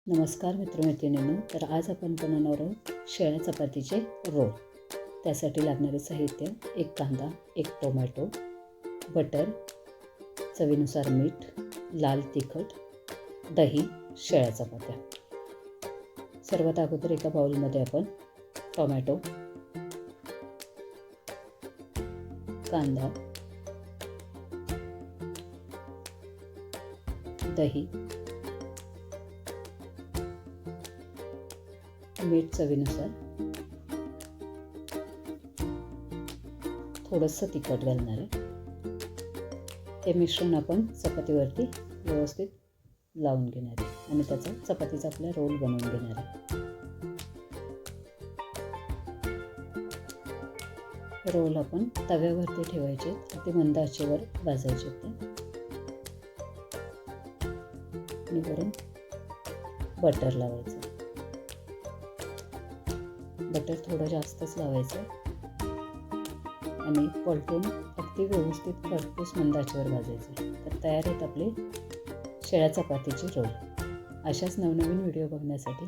नमस्कार मित्रमैत्रिणींनो, तर आज आपण बनवणार आहोत शेळ्या चपातीचे रोल. त्यासाठी लागणारे साहित्य: एक कांदा, एक टोमॅटो, बटर, चवीनुसार मीठ, लाल तिखट, दही, शेळ्या चपात्या. सर्वात अगोदर एका बाउलमध्ये आपण टोमॅटो, कांदा, दही, मीठ चवीनुसार, थोडंसं तिखट घालणार आहे. हे मिश्रण आपण चपातीवरती व्यवस्थित लावून घेणार आहे आणि त्याचा चपातीचा आपला रोल बनवून घेणार आहे. रोल आपण तव्यावरती ठेवायचे, ते मंद आचेवर भाजायचे आणि वरून बटर लावायचं. बटर थोडं जास्तच लावायचं आणि पलटून अगदी व्यवस्थित खरपूस मंद आचेवर भाजायचं. तर तयार आहेत आपले शेळ्या चपातीचे रोल. अशाच नवनवीन व्हिडिओ बघण्यासाठी